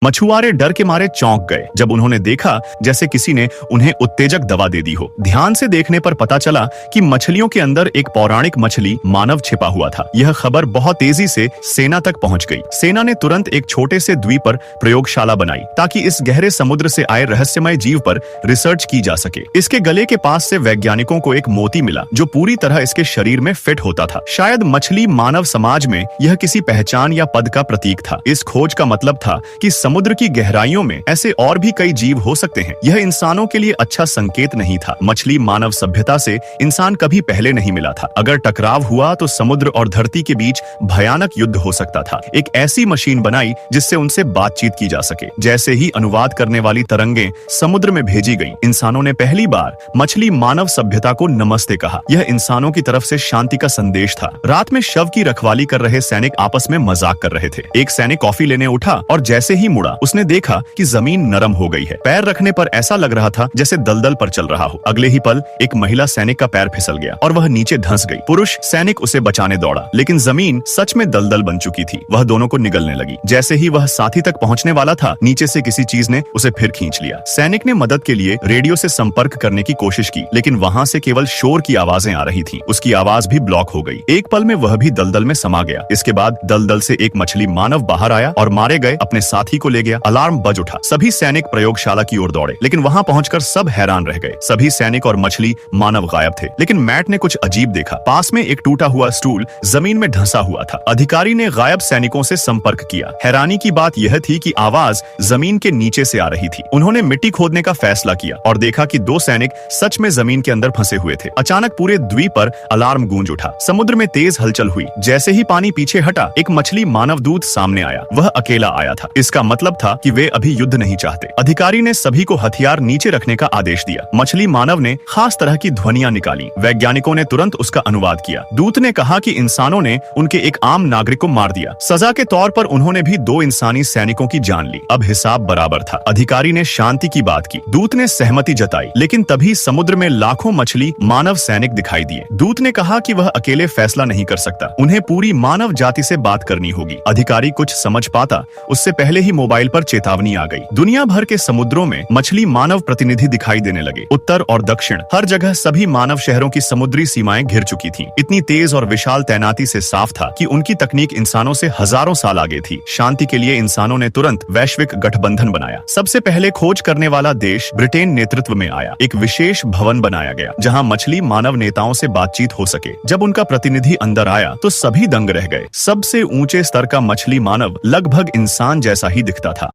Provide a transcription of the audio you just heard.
मछुआरे डर के मारे चौंक गए जब उन्होंने देखा जैसे किसी ने उन्हें उत्तेजक दवा दे दी हो। ध्यान से देखने पर पता चला कि मछलियों के अंदर एक पौराणिक मछली मानव छिपा हुआ था। यह खबर बहुत तेजी से सेना तक पहुंच गई। सेना ने तुरंत एक छोटे से द्वीप पर प्रयोगशाला बनाई ताकि इस गहरे समुद्र से आए रहस्यमय जीव पर रिसर्च की जा सके। इसके गले के पास से वैज्ञानिकों को एक मोती मिला जो पूरी तरह इसके शरीर में फिट होता था। शायद मछली मानव समाज में यह किसी पहचान या पद का प्रतीक था। इस खोज का मतलब था कि समुद्र की गहराइयों में ऐसे और भी कई जीव हो सकते हैं। यह इंसानों के लिए अच्छा संकेत नहीं था। मछली मानव सभ्यता से इंसान कभी पहले नहीं मिला था। अगर टकराव हुआ तो समुद्र और धरती के बीच भयानक युद्ध हो सकता था। एक ऐसी मशीन बनाई जिससे उनसे बातचीत की जा सके। जैसे ही अनुवाद करने वाली तरंगें समुद्र में भेजी गईं, इंसानों ने पहली बार मछली मानव सभ्यता को नमस्ते कहा। यह इंसानों की तरफ से शांति का संदेश था। रात में शव की रखवाली कर रहे सैनिक आपस में मजाक कर रहे थे। एक सैनिक कॉफी लेने उठा और जैसे ही मुड़ा उसने देखा कि जमीन नरम हो गई है। पैर रखने पर ऐसा लग रहा था जैसे दलदल पर चल रहा हो। अगले ही पल एक महिला सैनिक का पैर फिसल गया और वह नीचे धंस गई। पुरुष सैनिक उसे बचाने दौड़ा लेकिन जमीन सच में दलदल बन चुकी थी। वह दोनों को निगलने लगी। जैसे ही वह साथी तक पहुंचने वाला था, नीचे से किसी चीज ने उसे फिर खींच लिया। सैनिक ने मदद के लिए रेडियो से संपर्क करने की कोशिश की लेकिन वहां से केवल शोर की आवाजें आ रही थी। उसकी आवाज भी ब्लॉक हो गई। एक पल में वह भी दलदल में समा गया। इसके बाद दलदल से एक मछली मानव बाहर आया और मारे गए अपने साथी को ले गया। अलार्म बज उठा। सभी सैनिक प्रयोगशाला की ओर दौड़े लेकिन वहां पहुंचकर सब हैरान रह गए। सभी सैनिक और मछली मानव गायब थे। लेकिन मैट ने कुछ अजीब देखा। पास में एक टूटा हुआ स्टूल जमीन में धंसा हुआ था। अधिकारी ने गायब सैनिकों से संपर्क किया। हैरानी की बात यह थी कि आवाज जमीन के नीचे से आ रही थी। उन्होंने मिट्टी खोदने का फैसला किया और देखा कि दो सैनिक सच में जमीन के अंदर फंसे हुए थे। अचानक पूरे द्वीप पर अलार्म गूंज उठा। समुद्र में तेज हलचल हुई। जैसे ही पानी पीछे हटा, एक मछली मानव दूत सामने आया। वह अकेला आया था। इसका मतलब था कि वे अभी युद्ध नहीं चाहते। अधिकारी ने सभी को हथियार नीचे रखने का आदेश दिया। मछली मानव ने खास तरह की ध्वनियां निकाली। वैज्ञानिकों ने तुरंत उसका अनुवाद किया। दूत ने कहा कि इंसानों ने उनके एक आम नागरिक को मार दिया। सजा के तौर पर उन्होंने भी दो इंसानी सैनिकों की जान ली। अब हिसाब बराबर था। अधिकारी ने शांति की बात की। दूत ने सहमति जताई लेकिन तभी समुद्र में लाखों मछली मानव सैनिक दिखाई दिए। दूत ने कहा कि वह अकेले फैसला नहीं कर सकता। उन्हें पूरी मानव जाति से बात करनी होगी। अधिकारी कुछ समझ पाता उससे पहले ही मोबाइल पर चेतावनी आ गई। दुनिया भर के समुद्रों में मछली मानव प्रतिनिधि दिखाई देने लगे। उत्तर और दक्षिण हर जगह सभी मानव शहरों की समुद्री सीमाएं घिर चुकी थीं। इतनी तेज और विशाल तैनाती से साफ था कि उनकी तकनीक इंसानों से हजारों साल आगे थी। शांति के लिए इंसानों ने तुरंत वैश्विक गठबंधन बनाया। सबसे पहले खोज करने वाला देश ब्रिटेन नेतृत्व में आया। एक विशेष भवन बनाया गया जहां मछली मानव नेताओं से बातचीत हो सके। जब उनका प्रतिनिधि अंदर आया तो सभी दंग रह गए। सबसे ऊंचे स्तर का मछली मानव लगभग इंसान जैसा ही दिखता था।